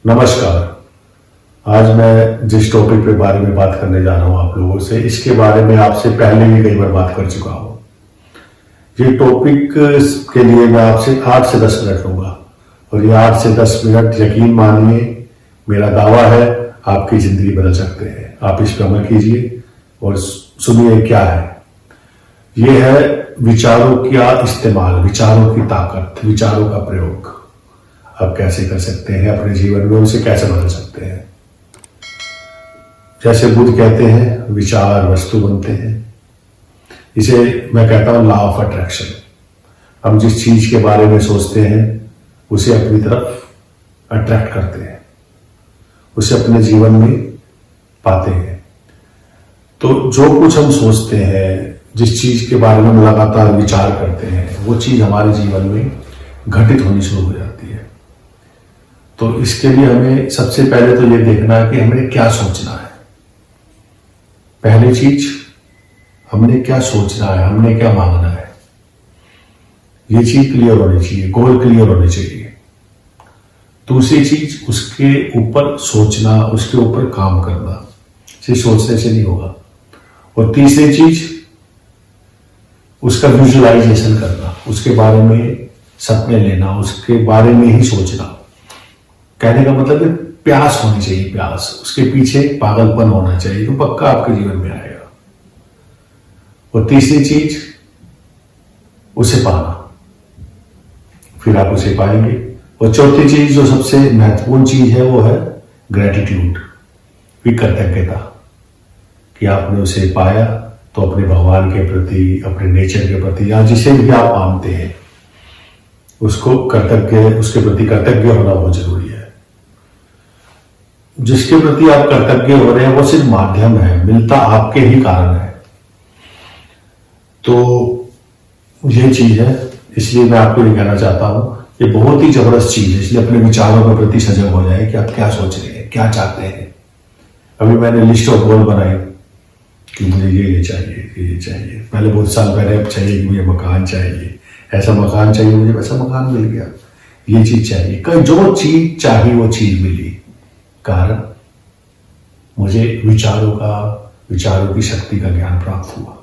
नमस्कार। आज मैं जिस टॉपिक पे बारे में बात करने जा रहा हूं आप लोगों से, इसके बारे में आपसे पहले भी कई बार बात कर चुका हूं। ये टॉपिक के लिए मैं आपसे 8 से 10 मिनट लूंगा और ये 8 से 10 मिनट यकीन मानिए, मेरा दावा है, आपकी जिंदगी बदल सकते हैं। आप इस पर अमल कीजिए और सुनिए क्या है। ये है विचारों का इस्तेमाल, विचारों की ताकत, विचारों का प्रयोग। आप कैसे कर सकते हैं अपने जीवन में, उसे कैसे बदल सकते हैं। जैसे बुद्ध कहते हैं, विचार वस्तु बनते हैं। इसे मैं कहता हूं लॉ ऑफ अट्रैक्शन। हम जिस चीज के बारे में सोचते हैं उसे अपनी तरफ अट्रैक्ट करते हैं, उसे अपने जीवन में पाते हैं। तो जो कुछ हम सोचते हैं, जिस चीज के बारे में हम लगातार विचार करते हैं, वो चीज हमारे जीवन में घटित होनी शुरू हो जाती है। तो इसके लिए हमें सबसे पहले तो ये देखना है कि हमें क्या सोचना है। पहली चीज, हमने क्या सोचना है, हमने क्या मांगना है, ये चीज क्लियर होनी चाहिए, गोल क्लियर होने चाहिए। दूसरी चीज, उसके ऊपर सोचना, उसके ऊपर काम करना, सिर्फ सोचने से नहीं होगा। और तीसरी चीज, उसका विजुअलाइजेशन करना, उसके बारे में सपने लेना, उसके बारे में ही सोचना। कहने का मतलब है प्यास होनी चाहिए, प्यास, उसके पीछे पागलपन होना चाहिए, तो पक्का आपके जीवन में आएगा। और तीसरी चीज, उसे पाना, फिर आप उसे पाएंगे। और चौथी चीज, जो सबसे महत्वपूर्ण चीज है, वो है ग्रेटिट्यूड, कृतज्ञता, कि आपने उसे पाया। तो अपने भगवान के प्रति, अपने नेचर के प्रति, या जिसे भी आप मानते हैं, उसको उसके प्रति कृतज्ञ होना बहुत जरूरी है। जिसके प्रति आप कृतज्ञ हो रहे हैं वो सिर्फ माध्यम है, मिलता आपके ही कारण है। तो ये चीज है, इसलिए मैं आपको ये कहना चाहता हूं, ये बहुत ही जबरदस्त चीज है। इसलिए अपने विचारों के प्रति सजग हो जाए कि आप क्या सोच रहे हैं, क्या चाहते हैं। अभी मैंने लिस्ट ऑफ गोल बनाई कि मुझे ये चाहिए, ये चाहिए। पहले बहुत साल पहले चाहिए कि मुझे मकान चाहिए, ऐसा मकान चाहिए, मुझे वैसा मकान मिल गया। ये चीज चाहिए, कहीं जो चीज चाहिए वो चीज मिली। कारण मुझे विचारों की शक्ति का ज्ञान प्राप्त हुआ।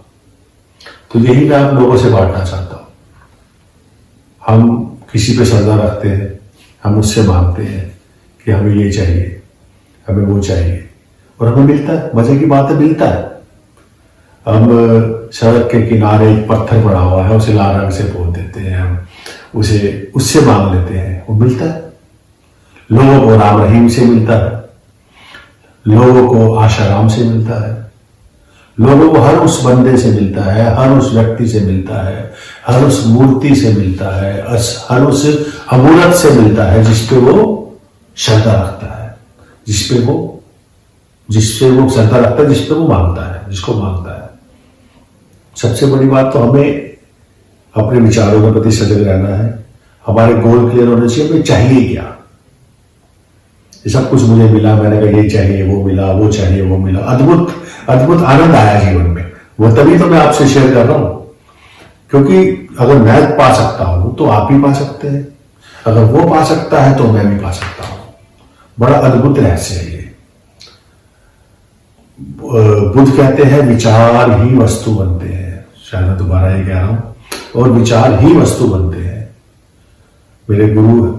तो यही मैं आप लोगों से बांटना चाहता हूं। हम किसी पे श्रद्धा रखते हैं, हम उससे मांगते हैं कि हमें ये चाहिए, हमें वो चाहिए, और हमें मिलता है। मजे की बात है, मिलता है। हम सड़क के किनारे एक पत्थर पड़ा हुआ है, उसे लाल रंग से पोत देते हैं, हम उससे मांग लेते हैं, वो मिलता है। लोगों को राम रहीम से मिलता है, लोगों को आशाराम से मिलता है, लोगों को हर उस बंदे से मिलता है, हर उस व्यक्ति से मिलता है, हर उस मूर्ति से मिलता है, हर उस अमूर्त से मिलता है जिसपे वो श्रद्धा रखता है, जिसपे वो श्रद्धा रखता है, जिसपे वो मांगता है, जिसको मांगता है। सबसे बड़ी बात तो हमें अपने विचारों के प्रति सजग रहना है। हमारे गोल क्लियर होने चाहिए, हमें चाहिए क्या। ये सब कुछ मुझे मिला, मैंने कहा ये चाहिए, वो मिला, वो चाहिए, वो मिला। अद्भुत अद्भुत आनंद आया जीवन में। वो तभी तो मैं आपसे शेयर कर रहा हूं, क्योंकि अगर मैं पा सकता हूं तो आप भी पा सकते हैं, अगर वो पा सकता है तो मैं भी पा सकता हूं। बड़ा अद्भुत रहस्य है ये। बुद्ध कहते हैं विचार ही वस्तु बनते हैं। शायद मैं दोबारा ये कह रहा हूं, और विचार ही वस्तु बनते हैं। मेरे गुरु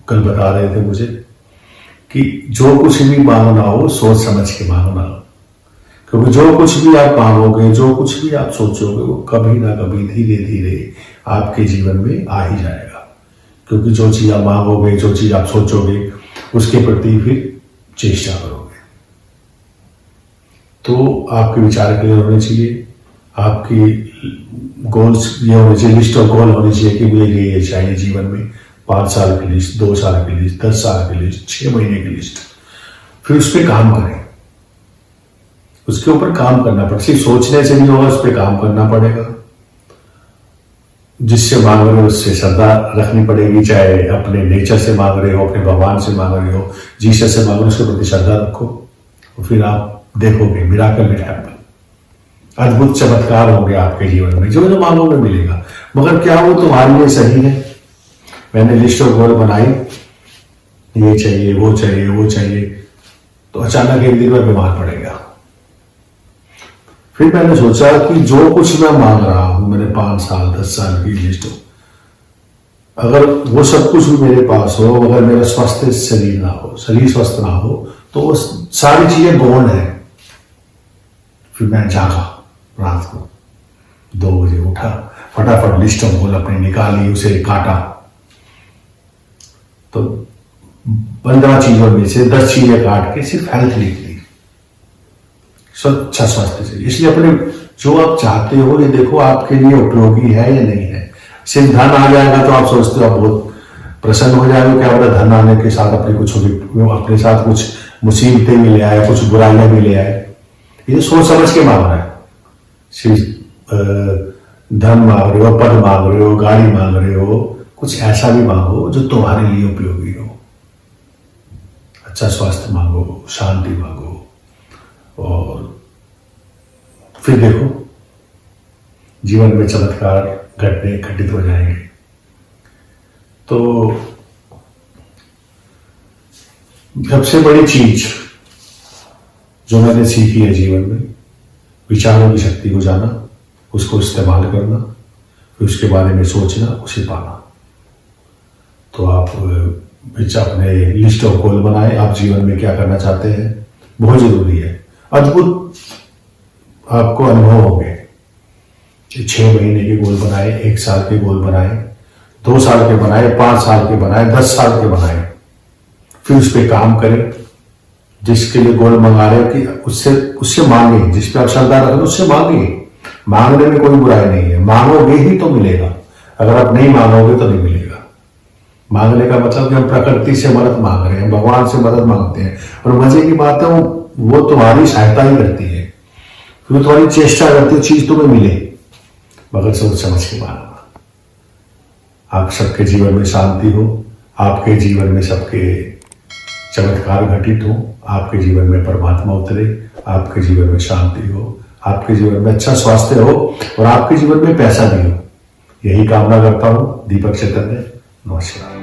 कल बता रहे थे मुझे कि जो कुछ भी मांगना हो सोच समझ के मांगना, क्योंकि जो कुछ भी आप मांगोगे, जो कुछ भी आप सोचोगे, वो कभी ना कभी धीरे धीरे आपके जीवन में आ ही जाएगा। क्योंकि जो चीज आप मांगोगे, जो चीज आप सोचोगे, उसके प्रति फिर चेष्टा करोगे। तो आपके विचार क्लियर होने चाहिए, आपकी गोल्स ये होने चाहिए, लिस्ट ऑफ गोल होनी चाहिए कि मुझे ये चाहिए जीवन में। 5 साल की लिस्ट, 2 साल की लिस्ट, 10 साल की लिस्ट, 6 महीने की लिस्ट। फिर उस पर काम करें, उसके ऊपर काम करना पड़ेगा। सिर्फ सोचने से नहीं होगा, उस पर काम करना पड़ेगा। जिससे मांग रहे हो उससे श्रद्धा रखनी पड़ेगी, चाहे अपने नेचर से मांग रहे हो, अपने भगवान से मांग रहे हो, जीसस से मांग रहे हो, उसके प्रति श्रद्धा रखो। और फिर आप देखोगे मिराकल विल हैपन। अद्भुत चमत्कार होंगे आपके जीवन में, जो मांगोगे मिलेगा। मगर क्या वो तुम्हारे लिए सही है? मैंने लिस्ट ऑफ गोल बनाई ये चाहिए वो चाहिए वो चाहिए, तो अचानक एक दिन में बीमार पड़ गया। फिर मैंने सोचा कि जो कुछ मैं मांग रहा हूं, मैंने 5 साल 10 साल की लिस्ट हो, अगर वो सब कुछ भी मेरे पास हो, अगर मेरा स्वस्थ शरीर ना हो, शरीर स्वस्थ ना हो, तो वो सारी चीजें गौण है। फिर मैं जागा, रात को 2 बजे उठा, फटाफट लिस्ट ऑफ गोल अपनी निकाली, उसे काटा, तो 15 चीजों में से 10 चीजें काट के सिर्फ हेल्थ लिख दी, अच्छा स्वास्थ्य चाहिए। इसलिए अपने जो आप चाहते हो ये देखो आपके लिए उपयोगी है या नहीं है। सिर्फ धन आ जाएगा तो आप सोचते हो आप बहुत प्रसन्न हो जाएंगे, क्या पता धन आने के साथ अपने साथ कुछ मुसीबतें भी ले आए, कुछ बुराइयां भी ले आए। ये सोच समझ के मांगना है। सिर्फ धन मांग रहे हो, पद मांग रहे हो, गाड़ी मांग रहे हो, कुछ ऐसा भी मांगो जो तुम्हारे लिए उपयोगी हो। अच्छा स्वास्थ्य मांगो, शांति मांगो, और फिर देखो जीवन में चमत्कार घटित हो जाएंगे। तो सबसे बड़ी चीज जो मैंने सीखी है जीवन में, विचारों की शक्ति को जाना, उसको इस्तेमाल करना, फिर उसके बारे में सोचना, उसे पाना। तो आप अपने लिस्ट ऑफ गोल बनाए, आप जीवन में क्या करना चाहते हैं, बहुत जरूरी है। अद्भुत आपको अनुभव होंगे। 6 महीने के गोल बनाए, 1 साल के गोल बनाए, 2 साल के बनाए, 5 साल के बनाए, 10 साल के बनाए, फिर उस पर काम करें। जिसके लिए गोल मंगा रहे हो कि उससे मांगे, जिस पे आप श्रद्धा रखें उससे मांगे। मांगने में कोई बुराई नहीं है, मांगोगे ही तो मिलेगा, अगर आप नहीं मांगोगे तो नहीं मिलेगा। मांगने का मतलब कि हम प्रकृति से मदद मांग रहे हैं, भगवान से मदद मांगते हैं, और मजे की बात है वो तुम्हारी सहायता ही करती है, फिर तुम्हारी चेष्टा करती है चीज तुम्हें मिले, मगर सोच समझ के मांगना। आप सबके जीवन में शांति हो, आपके जीवन में सबके चमत्कार घटित हो, आपके जीवन में परमात्मा उतरे, आपके जीवन में शांति हो, आपके जीवन में अच्छा स्वास्थ्य हो, और आपके जीवन में पैसा भी हो। यही कामना करता हूं। दीपक चैतन्य, नमस्कार।